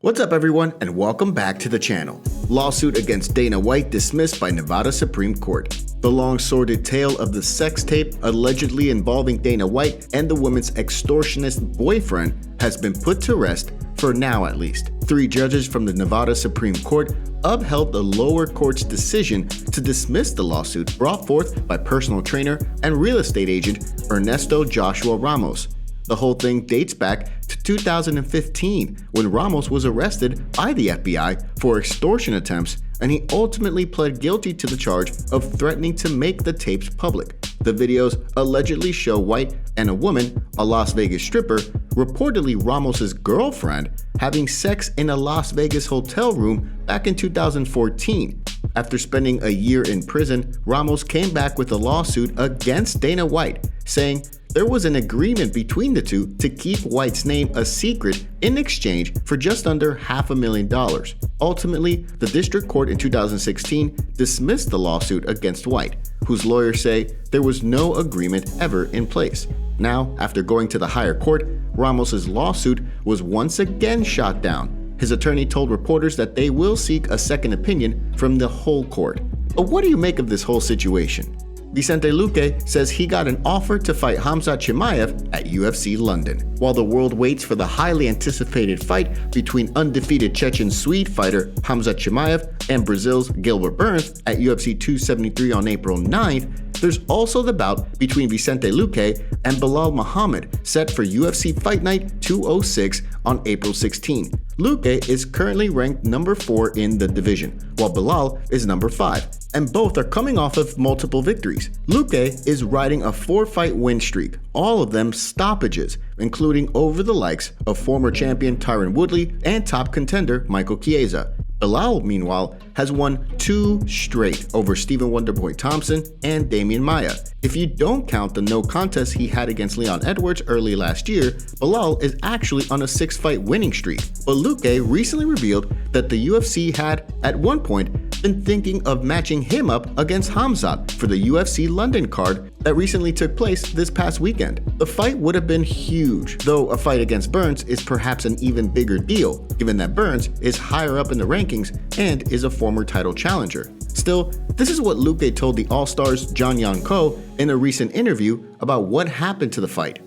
What's up everyone, and welcome back to the channel. Lawsuit against Dana White dismissed by Nevada Supreme Court. The long sordid tale of the sex tape allegedly involving Dana White and the woman's extortionist boyfriend has been put to rest, for now at least. 3 judges from the Nevada Supreme Court upheld the lower court's decision to dismiss the lawsuit brought forth by personal trainer and real estate agent Ernesto Joshua Ramos. The whole thing dates back to 2015 when Ramos was arrested by the FBI for extortion attempts, and he ultimately pled guilty to the charge of threatening to make the tapes public. The videos allegedly show White and a woman, a Las Vegas stripper, reportedly Ramos's girlfriend, having sex in a Las Vegas hotel room back in 2014. After spending a year in prison, Ramos came back with a lawsuit against Dana White, saying there was an agreement between the two to keep White's name a secret in exchange for just under $500,000. Ultimately, the district court in 2016 dismissed the lawsuit against White, whose lawyers say there was no agreement ever in place. Now, after going to the higher court, Ramos's lawsuit was once again shot down. His attorney told reporters that they will seek a second opinion from the whole court. But what do you make of this whole situation? Vicente Luque says he got an offer to fight Khamzat Chimaev at UFC London. While the world waits for the highly anticipated fight between undefeated Chechen Swede fighter Khamzat Chimaev and Brazil's Gilbert Burns at UFC 273 on April 9th, there's also the bout between Vicente Luque and Belal Muhammad set for UFC Fight Night 206 on April 16. Luque is currently ranked number 4 in the division, while Belal is number 5, and both are coming off of multiple victories. Luque is riding a 4-fight win streak, all of them stoppages, including over the likes of former champion Tyron Woodley and top contender Michael Chiesa. Belal, meanwhile, has won 2 straight over Stephen Wonderboy Thompson and Damian Maia. If you don't count the no contest he had against Leon Edwards early last year, Belal is actually on a 6-fight winning streak. But Luque recently revealed that the UFC had, at one point, been thinking of matching him up against Khamzat for the UFC London card that recently took place this past weekend. The fight would have been huge, though a fight against Burns is perhaps an even bigger deal, given that Burns is higher up in the rankings and is a former title challenger. Still, this is what Luque told the All-Stars John Yan Ko in a recent interview about what happened to the fight.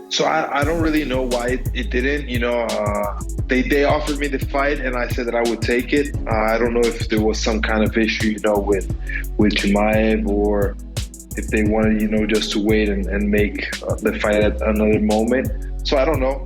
So I don't really know why it didn't. They offered me the fight, and I said that I would take it. I don't know if there was some kind of issue, with Chimaev, or if they wanted, just to wait and make the fight at another moment. So I don't know.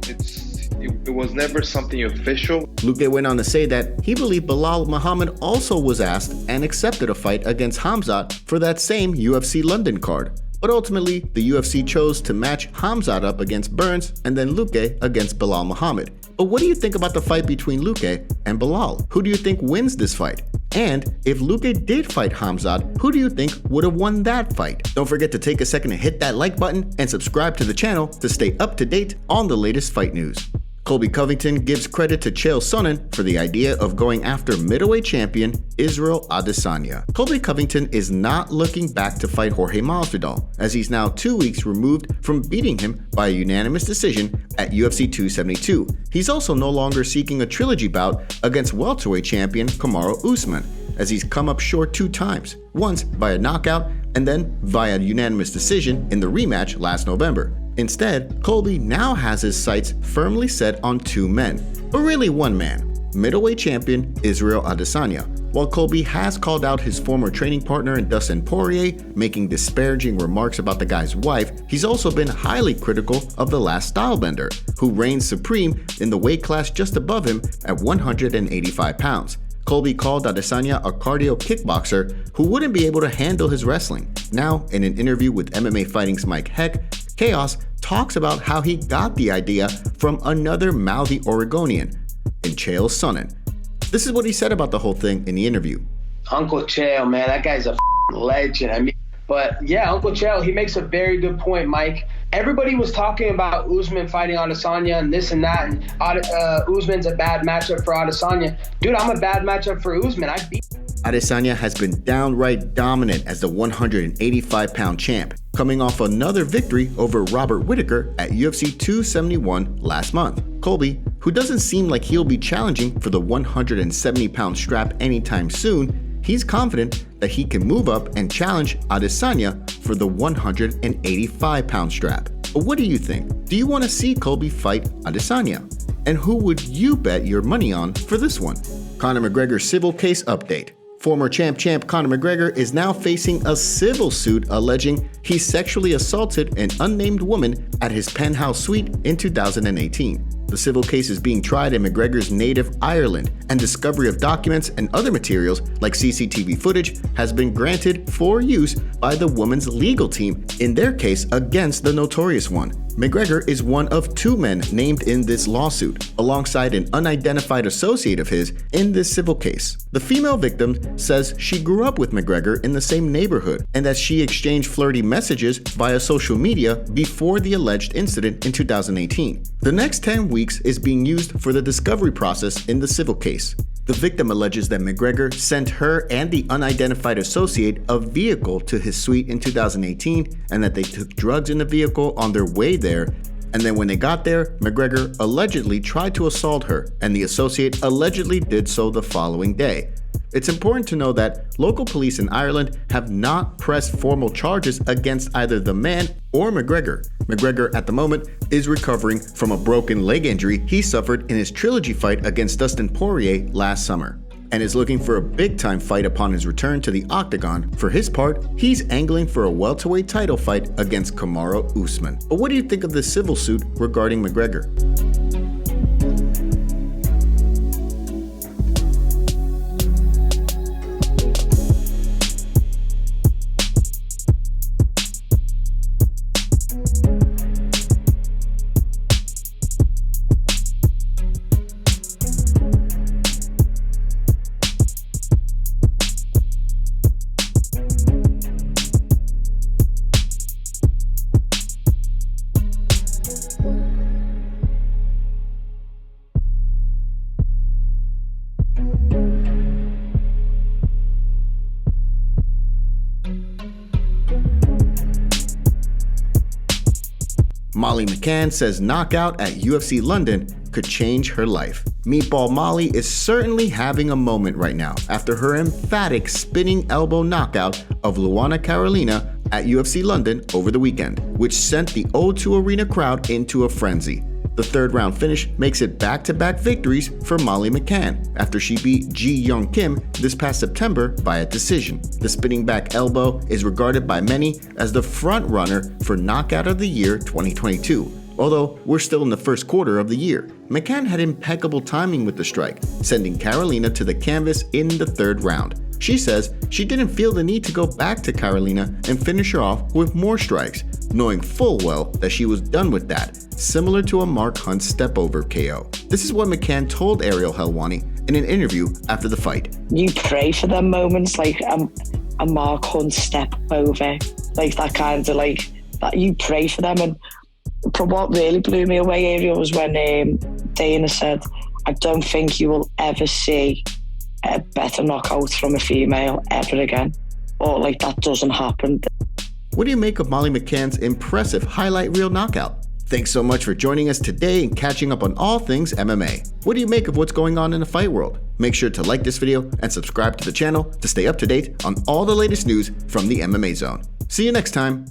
It was never something official. Luque went on to say that he believed Belal Muhammad also was asked and accepted a fight against Khamzat for that same UFC London card. But ultimately, the UFC chose to match Khamzat up against Burns and then Luque against Belal Muhammad. But what do you think about the fight between Luque and Belal? Who do you think wins this fight? And if Luque did fight Khamzat, who do you think would have won that fight? Don't forget to take a second to hit that like button and subscribe to the channel to stay up to date on the latest fight news. Colby Covington gives credit to Chael Sonnen for the idea of going after middleweight champion Israel Adesanya. Colby Covington is not looking back to fight Jorge Masvidal, as he's now 2 weeks removed from beating him by a unanimous decision at UFC 272. He's also no longer seeking a trilogy bout against welterweight champion Kamaru Usman, as he's come up short 2 times, once by a knockout and then via unanimous decision in the rematch last November. Instead, Colby now has his sights firmly set on 2 men, but really 1 man, middleweight champion Israel Adesanya. While Colby has called out his former training partner in Dustin Poirier, making disparaging remarks about the guy's wife, he's also been highly critical of the last stylebender, who reigns supreme in the weight class just above him at 185 pounds. Colby called Adesanya a cardio kickboxer who wouldn't be able to handle his wrestling. Now, in an interview with MMA Fighting's Mike Heck, Chaos talks about how he got the idea from another mouthy Oregonian, in Chael Sonnen. This is what he said about the whole thing in the interview. Uncle Chael, man, that guy's a legend. But yeah, Uncle Chael, he makes a very good point, Mike. Everybody was talking about Usman fighting Adesanya and this and that, and Usman's a bad matchup for Adesanya. Dude, I'm a bad matchup for Usman. I beat Adesanya has been downright dominant as the 185-pound champ. coming off another victory over Robert Whittaker at UFC 271 last month. Colby, who doesn't seem like he'll be challenging for the 170-pound strap anytime soon, he's confident that he can move up and challenge Adesanya for the 185-pound strap. But what do you think? Do you want to see Colby fight Adesanya? And who would you bet your money on for this one? Conor McGregor civil case update. Former champ Conor McGregor is now facing a civil suit alleging he sexually assaulted an unnamed woman at his penthouse suite in 2018. The civil case is being tried in McGregor's native Ireland, and discovery of documents and other materials like CCTV footage has been granted for use by the woman's legal team in their case against the notorious one. McGregor is one of two men named in this lawsuit, alongside an unidentified associate of his in this civil case. The female victim says she grew up with McGregor in the same neighborhood and that she exchanged flirty messages via social media before the alleged incident in 2018. The next 10 weeks is being used for the discovery process in the civil case. The victim alleges that McGregor sent her and the unidentified associate a vehicle to his suite in 2018 and that they took drugs in the vehicle on their way there. And then when they got there, McGregor allegedly tried to assault her and the associate allegedly did so the following day. It's important to know that local police in Ireland have not pressed formal charges against either the man or McGregor. McGregor at the moment is recovering from a broken leg injury he suffered in his trilogy fight against Dustin Poirier last summer, and is looking for a big-time fight upon his return to the octagon. For his part, he's angling for a welterweight title fight against Kamaru Usman. But what do you think of this civil suit regarding McGregor? Molly McCann says knockout at UFC London could change her life. Meatball Molly is certainly having a moment right now after her emphatic spinning elbow knockout of Luana Carolina at UFC London over the weekend, which sent the O2 Arena crowd into a frenzy. The third round finish makes it back-to-back victories for Molly McCann after she beat Ji Young Kim this past September by a decision. The spinning back elbow is regarded by many as the front runner for Knockout of the Year 2022. Although we're still in the first quarter of the year, McCann had impeccable timing with the strike, sending Carolina to the canvas in the third round. She says she didn't feel the need to go back to Carolina and finish her off with more strikes, knowing full well that she was done with that, similar to a Mark Hunt step-over KO. This is what McCann told Ariel Helwani in an interview after the fight. You pray for them moments, like a Mark Hunt step-over, like that kind of like, that you pray for them. And what really blew me away, Ariel, was when Dana said, I don't think you will ever see a better knockout from a female ever again, or like that doesn't happen. What do you make of Molly McCann's impressive highlight reel knockout? Thanks so much for joining us today and catching up on all things MMA. What do you make of what's going on in the fight world? Make sure to like this video and subscribe to the channel to stay up to date on all the latest news from the MMA Zone. See you next time.